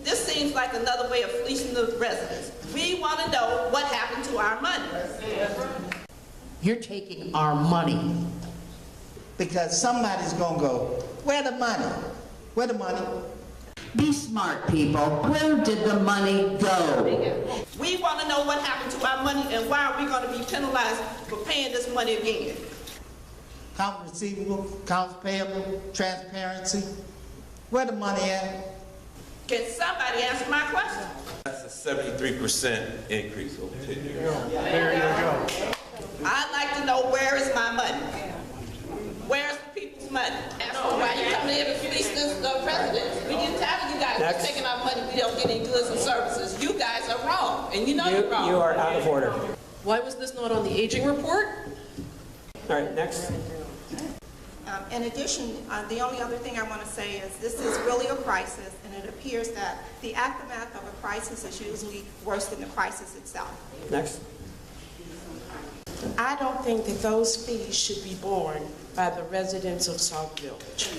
This seems like another way of fleecing the residents. We want to know what happened to our money. You're taking our money. Because somebody's gonna go, where the money? Where the money? Be smart, people. Where did the money go? We want to know what happened to our money and why are we going to be penalized for paying this money again? Accounts receivable, accounts payable, transparency. Where the money at? Can somebody answer my question? That's a 73% increase over 10 years. There you go. I'd like to know where is my money? Where's the people's money? As for why you come in and fleece this president, we get tired of you guys Next. taking our money, we don't get any goods and services. You guys are wrong, and you know you're wrong. You are out of order. Why was this not on the aging report? All right, next. In addition, the only other thing I want to say is this is really a crisis, and it appears that the aftermath of a crisis is usually worse than the crisis itself. Next. I don't think that those fees should be borne by the residents of Sauk Village.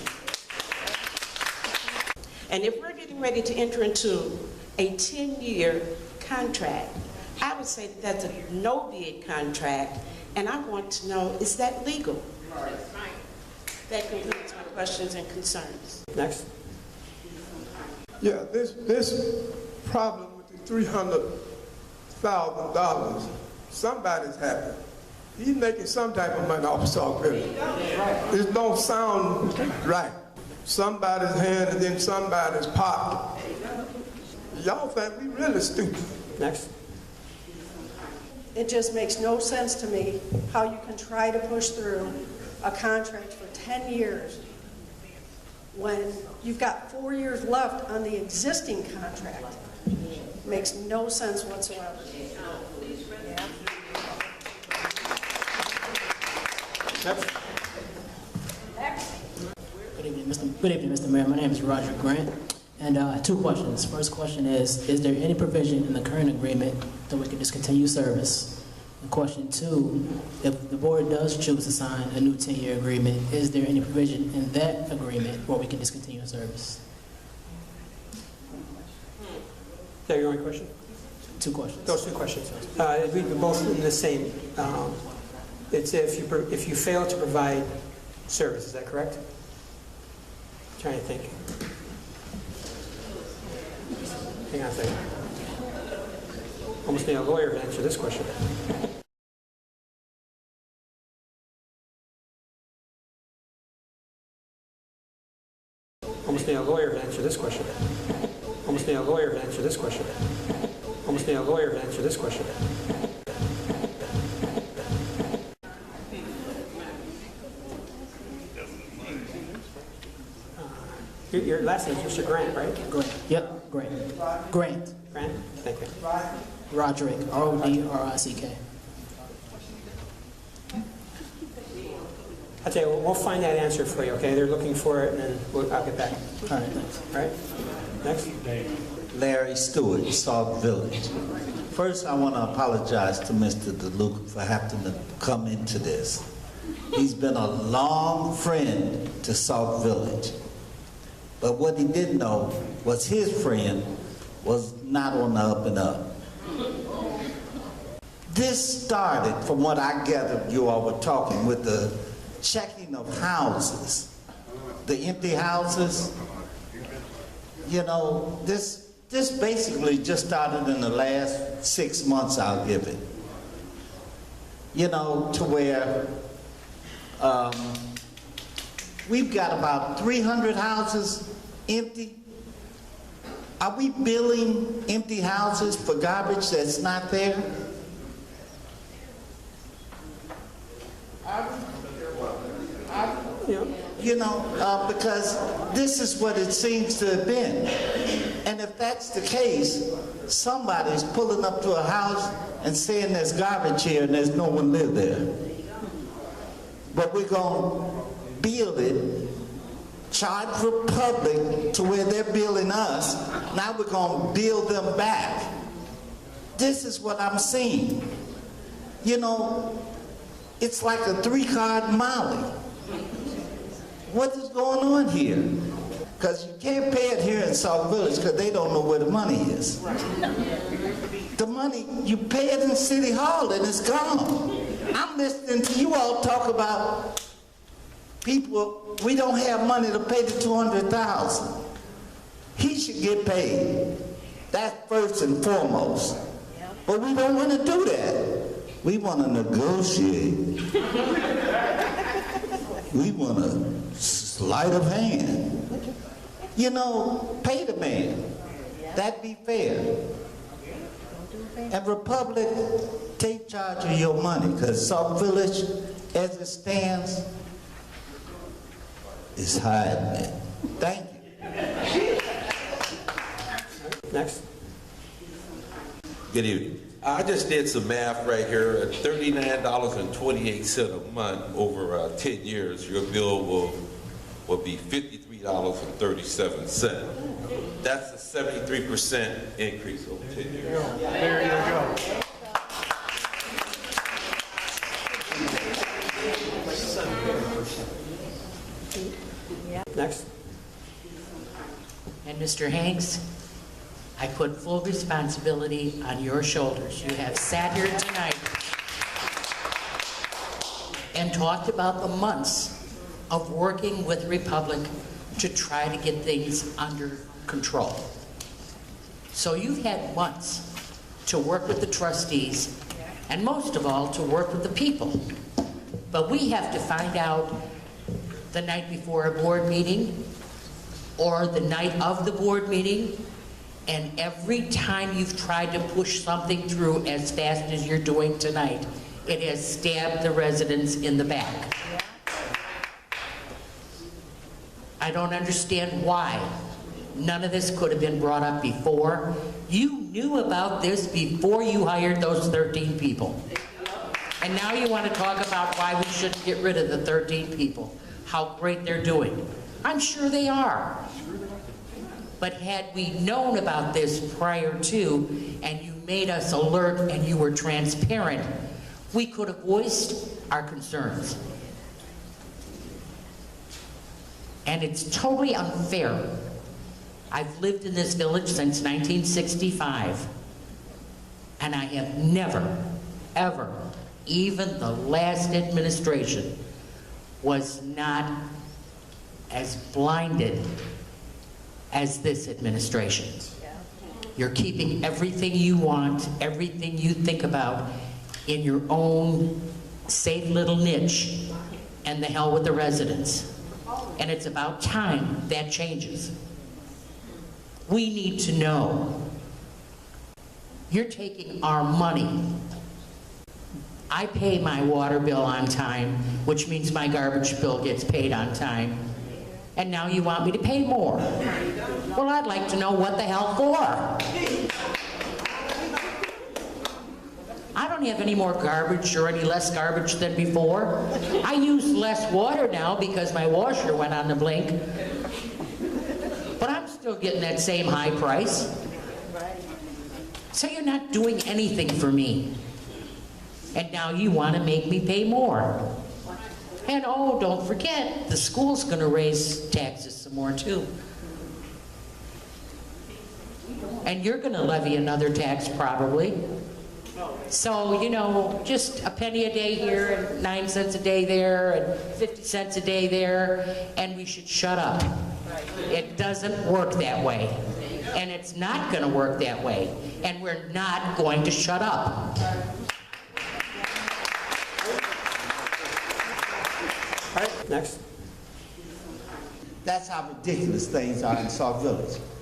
And if we're getting ready to enter into a 10-year contract, I would say that that's a no-bid contract, and I want to know, is that legal? That concludes my questions and concerns. Next. Yeah, this problem with the $300,000, somebody's happy. He's making some type of money off of Sauk Village. It don't sound right. Somebody's hand is in somebody's pocket. Y'all think we really stupid. Next. It just makes no sense to me how you can try to push through a contract for 10 years when you've got 4 years left on the existing contract. Makes no sense whatsoever. Good evening, Mr. Mayor. My name is Roger Grant, and two questions. First question is there any provision in the current agreement that we can discontinue service? And question two, if the board does choose to sign a new 10-year agreement, is there any provision in that agreement where we can discontinue service? Is that your only question? Two questions. Those two questions. We both in the same. It's if you fail to provide service. Is that correct? I'm trying to think. Hang on a second. Almost need a lawyer to answer this question. Almost need a lawyer to answer this question. Almost need a lawyer to answer this question. Almost need a lawyer to answer this question. Your last name is Mr. Grant, right? Grant. Yep, Grant. Grant. Grant? Thank you. Roderick. R-O-D-R-I-C-K. I'll tell you, we'll find that answer for you, okay? They're looking for it, and then I'll get back. All right, thanks. All right? Next? Larry Stewart, Sauk Village. First, I want to apologize to Mr. DeLuca for having to come into this. He's been a long friend to Sauk Village. But what he didn't know was his friend was not on the up and up. This started, from what I gathered you all were talking, with the checking of houses, the empty houses. You know, this basically just started in the last 6 months, I'll give it. You know, to where we've got about 300 houses empty. Are we billing empty houses for garbage that's not there? You know, because this is what it seems to have been. And if that's the case, somebody's pulling up to a house and saying there's garbage here and there's no one live there. But we're going to bill it, charge the public to where they're billing us. Now we're going to bill them back. This is what I'm seeing. You know, it's like a 3-card Molly. What is going on here? Because you can't pay it here in Sauk Village because they don't know where the money is. The money, you pay it in City Hall and it's gone. I'm listening to you all talk about people, we don't have money to pay the $200,000. He should get paid. That's first and foremost. But we don't want to do that. We want to negotiate. We want a sleight of hand. You know, pay the man. That'd be fair. And Republic, take charge of your money, because Sauk Village, as it stands, is hiding it. Thank you. Next. Good evening. I just did some math right here. At $39.28 a month over 10 years, your bill will be $53.37. That's a 73% increase over 10 years. There you go. Next. And Mr. Hanks, I put full responsibility on your shoulders. You have sat here tonight and talked about the months of working with Republic to try to get things under control. So you've had months to work with the trustees and most of all to work with the people. But we have to find out the night before a board meeting or the night of the board meeting, and every time you've tried to push something through as fast as you're doing tonight, it has stabbed the residents in the back. I don't understand why none of this could have been brought up before. You knew about this before you hired those 13 people. And now you want to talk about why we shouldn't get rid of the 13 people, how great they're doing. I'm sure they are. But had we known about this prior to, and you made us alert and you were transparent, we could have voiced our concerns. And it's totally unfair. I've lived in this village since 1965, and I have never, ever, even the last administration was not as blinded as this administration. You're keeping everything you want, everything you think about in your own safe little niche, and the hell with the residents. And it's about time that changes. We need to know. You're taking our money. I pay my water bill on time, which means my garbage bill gets paid on time. And now you want me to pay more. Well, I'd like to know what the hell for. I don't have any more garbage or any less garbage than before. I use less water now because my washer went on the blink. But I'm still getting that same high price. So you're not doing anything for me. And now you want to make me pay more. And oh, don't forget, the school's going to raise taxes some more too. And you're going to levy another tax probably. So, you know, just a penny a day here and 9 cents a day there and 50 cents a day there, and we should shut up. It doesn't work that way. And it's not going to work that way. And we're not going to shut up. All right, next. That's how ridiculous things are in Sauk Village.